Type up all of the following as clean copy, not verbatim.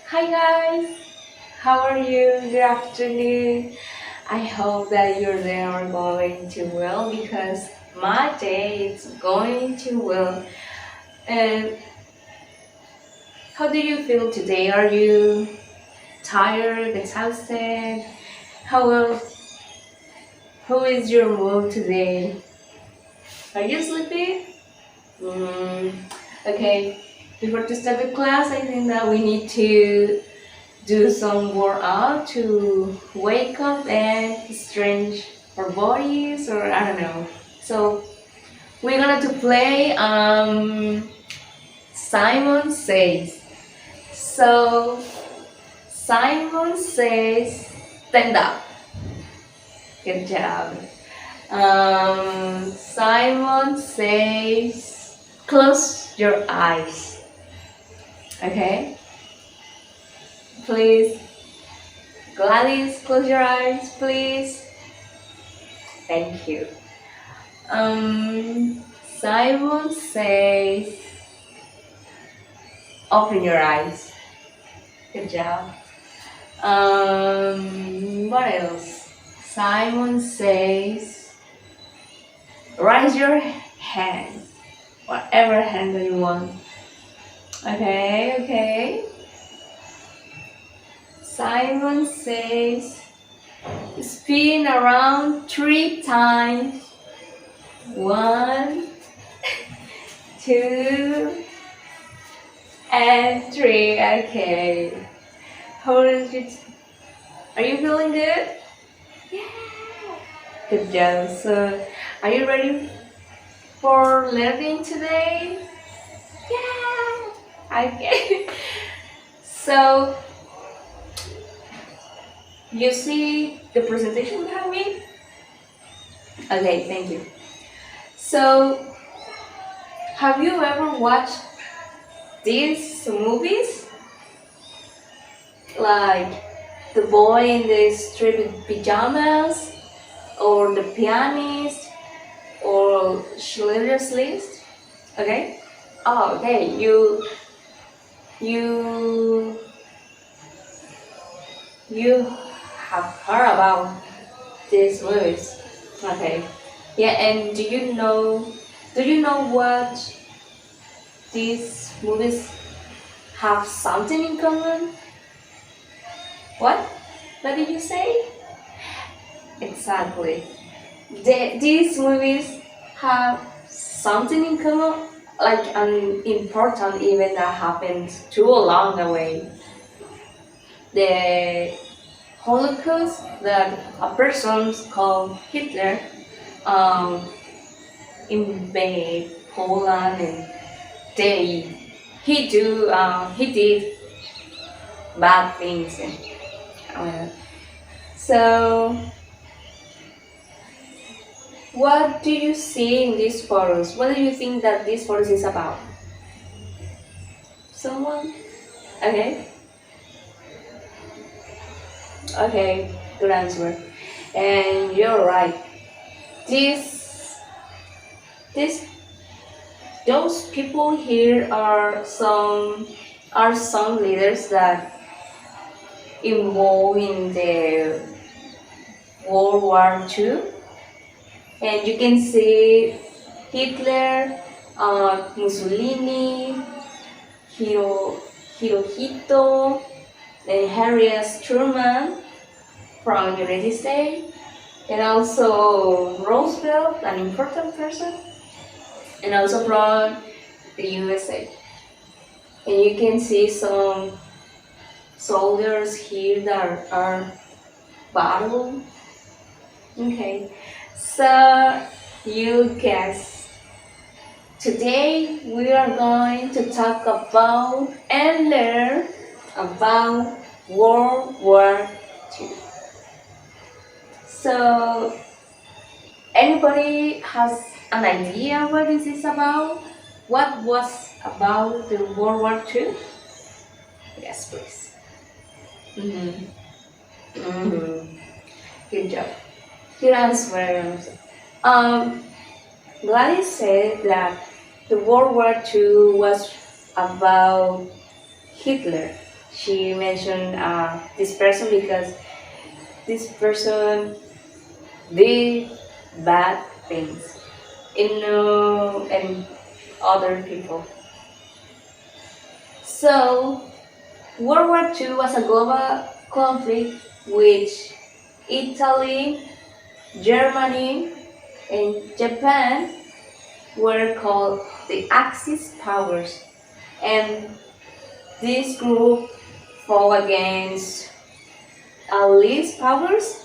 Hi guys, how are you? Good afternoon. I hope that your day are going to well because my day is going to well. And how do you feel today? Are you tired, exhausted? How will, how is your mood today? Are you sleepy? Mm, okay. Before to start the class, I think that we need to do some workout to wake up and stretch our bodies or I don't know. So we're gonna to play Simon Says. So Simon Says stand up. Good job. Simon Says close your eyes. Okay? Please Gladys, close your eyes, please. Thank you. Simon says, open your eyes. Good job. What else? Simon says, raise your hand, whatever hand that you want. Okay, okay. Simon says, spin around 3 times. 1, 2, and 3. Okay. How is it? Are you feeling good? Yeah. Good job. So, are you ready for learning today? Yeah. Okay. So, you see the presentation behind me? Okay, thank you. So, have you ever watched these movies? Like the boy in the striped pajamas, or the pianist, or Schindler's List. Okay. Oh, okay. You you have heard about these movies. Okay. Yeah. And do you know what these movies have something in common? What? What did you say? Exactly. These movies have something in common, like an important event that happened too long away. The Holocaust that a person called Hitler um, invaded Poland and they he did bad things and uh, so what do you see in these photos? What do you think that this photos is about? Someone? Okay, okay, good answer. And you're right. This, this, those people here are some leaders that involved in the World War II, and you can see Hitler, Mussolini, Hiro, Hirohito, and Harry S. Truman from United States, and also Roosevelt, an important person, and also from the USA. And you can see some soldiers here that are battle. Okay, so you guess. Today we are going to talk about and learn about World War II. So, anybody has an idea what this is about? What was about the World War II? Yes, please. Mm-hmm. Mm-hmm. Good job. Good answer. Um, Gladys said that the World War II was about Hitler. she mentioned this person because this person did bad things in other people. So World War II was a global conflict which Italy, Germany, and Japan were called the Axis powers, and this group fought against Allied powers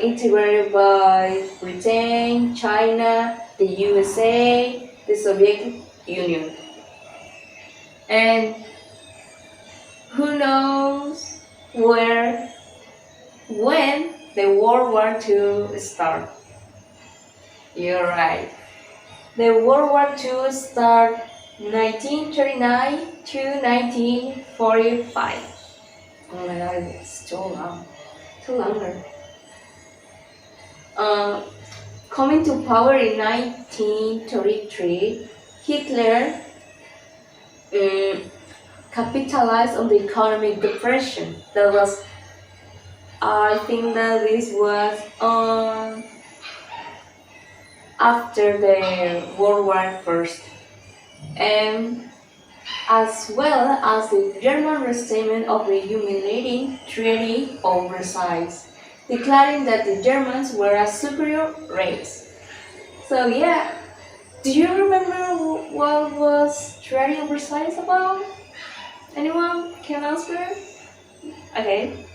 integrated by Britain, China, the USA, the Soviet Union. And who knows where, when the World War II started? You're right. The World War II started 1939 to 1945. Oh my god, it's too long. Too longer. Uh, Coming to power in 1933, Hitler um, capitalized on the economic depression. That was, I think that this was after the World War First, and as well as the German restatement of the humiliating Treaty of Versailles, declaring that the Germans were a superior race. So yeah, do you remember what was Treaty of Versailles about? Anyone can answer? Okay.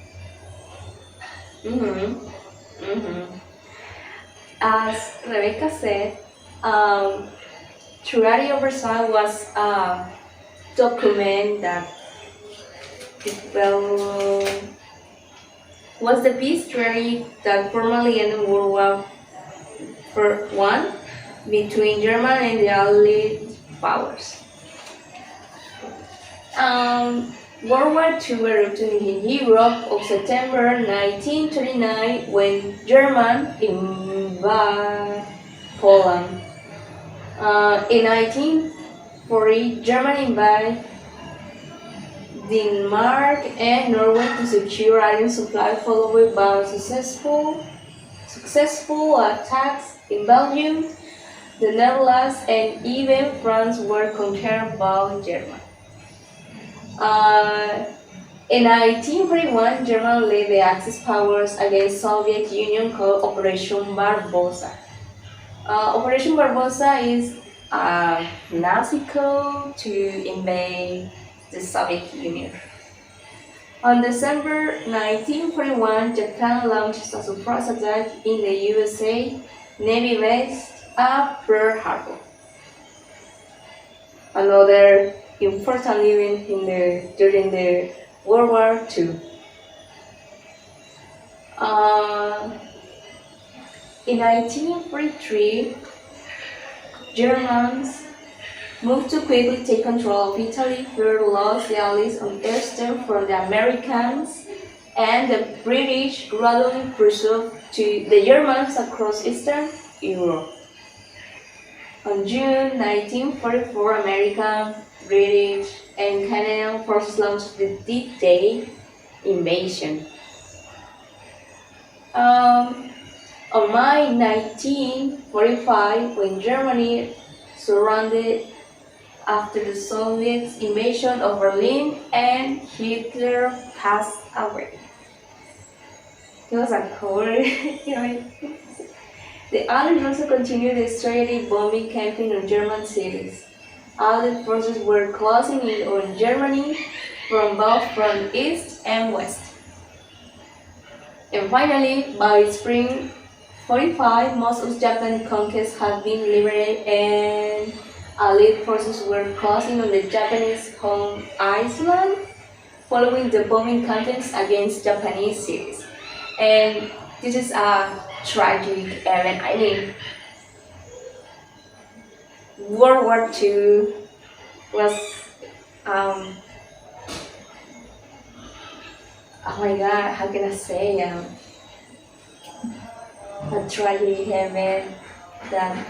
Mhm. Mhm. As Rebecca said, um, Treaty of Versailles was a document that well, was the peace treaty that formally ended World War One between Germany and the Allied powers. World War II erupted in Europe of September 1939 when Germany invaded Poland. In 1940, Germany invaded Denmark and Norway to secure iron supply, followed by successful attacks in Belgium, the Netherlands, and even France were conquered by Germany. In 1941, Germany led the Axis powers against Soviet Union called Operation Barbarossa. Operation Barbarossa is a Nazi code to invade the Soviet Union. On December 1941, Japan launched a surprise attack in the USA Navy base at Pearl Harbor. Another important event during the World War II. In 1943, Germans moved to quickly take control of Italy, fear lost the Allies on eastern from the Americans, and the British gradually pursued to the Germans across Eastern Europe. On June 1944, American, British, and Canadian forces launched the D-Day invasion. On May 1945, when Germany surrounded after the Soviet invasion of Berlin and Hitler passed away. He was a coward. The Allies also continued the strategic bombing campaign on German cities. Allied forces were closing in on Germany from both from east and west. And finally, by spring 45, most of Japan's conquests had been liberated and Allied forces were closing on the Japanese home island following the bombing campaigns against Japanese cities. And this is a tragic event. I mean, World War II was, oh my god, how can I say, a tragic event that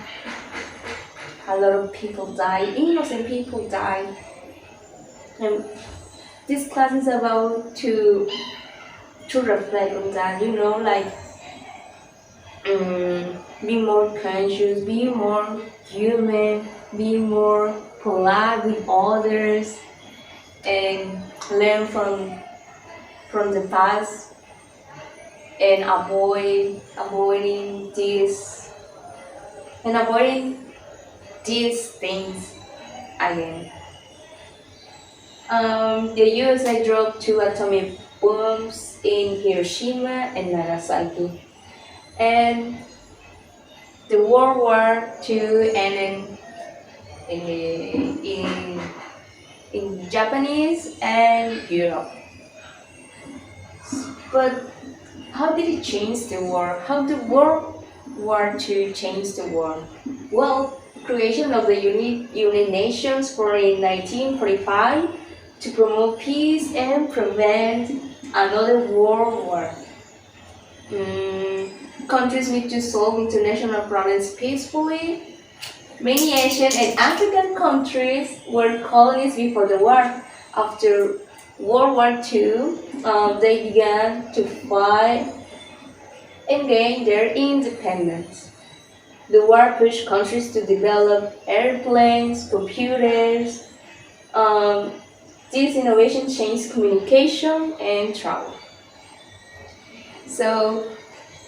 a lot of people died, innocent people died. And this class is about to reflect on that, like be more conscious, be more human, be more polite with others, and learn from the past and avoiding these things again. The USA dropped 2 atomic bombs in Hiroshima and Nagasaki, and the World War II ended in Japanese and Europe. But how did it change the world? How did World War II change the world? Well, creation of the United Nations for in 1945 to promote peace and prevent another world war. Countries need to solve international problems peacefully. Many Asian and African countries were colonies before the war. After World War II, they began to fight and gain their independence. The war pushed countries to develop airplanes, computers. These innovations changed communication and travel. So,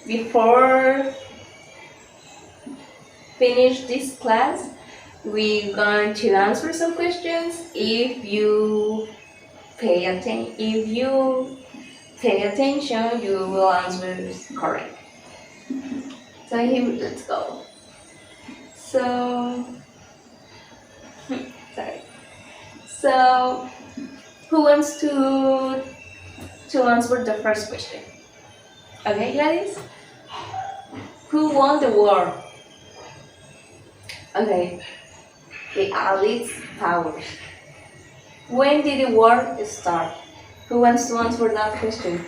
before finish this class, we're going to answer some questions. If you pay attention, you will answer correct. So here, let's go. So, sorry. So, who wants to answer the first question? Okay, Gladys. Who won the war? Okay, the Allied powers. When did the war start? Who wants to answer that question?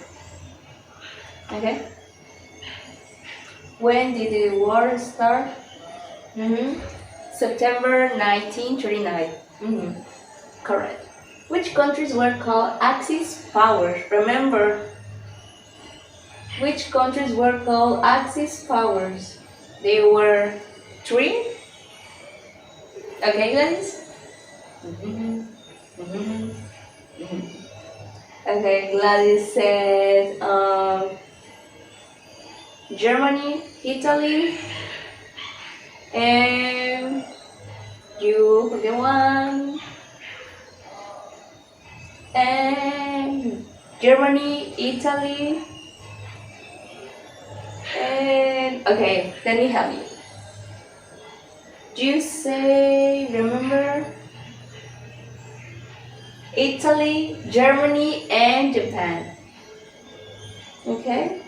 Okay. When did the war start? September 1939. Correct. Which countries were called Axis powers? Remember, which countries were called Axis powers? They were 3. Okay, guys? Okay, Gladys said Germany, Italy, and you, the one, and Germany, Italy, and okay, let me help you. You say, remember, Italy, Germany, and Japan. Okay?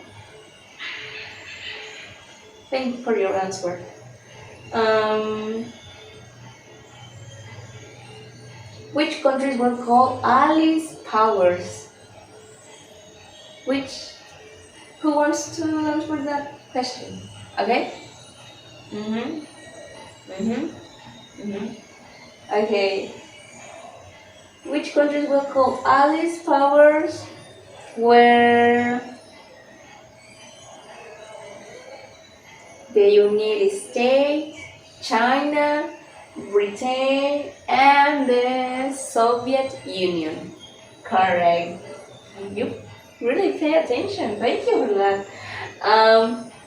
Thank you for your answer. Which countries were called Allied powers? Who wants to answer that question? Okay? Okay. Which countries were called Allied powers? Were the United States, China, Britain, and the Soviet Union. Correct. You really pay attention. Thank you for that.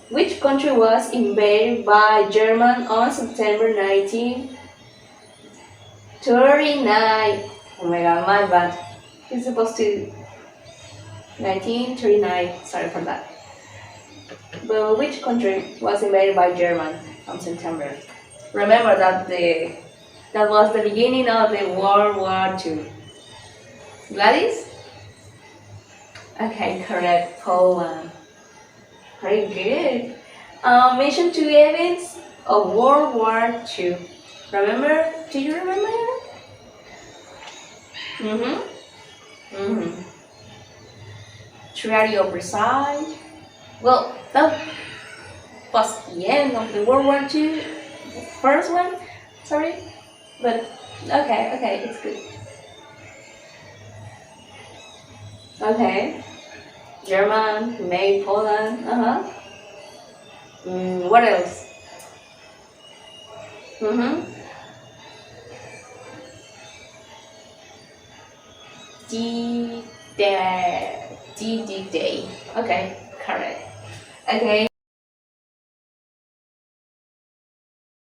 Which country was invaded by German on September 1939? Oh my god, my bad. It's supposed to 1939. Sorry for that. But which country was invaded by German on September? Remember that that was the beginning of the World War II. Gladys? Okay, correct. Poland. Very good. Mention 2 events of World War II. Remember? Do you remember? Treaty of Versailles. Well, that was the end of the World War II. First one. Sorry, but okay, it's good. Okay. German, maybe Poland. What else? Mm-hmm. D day. D day. Okay, correct. Okay.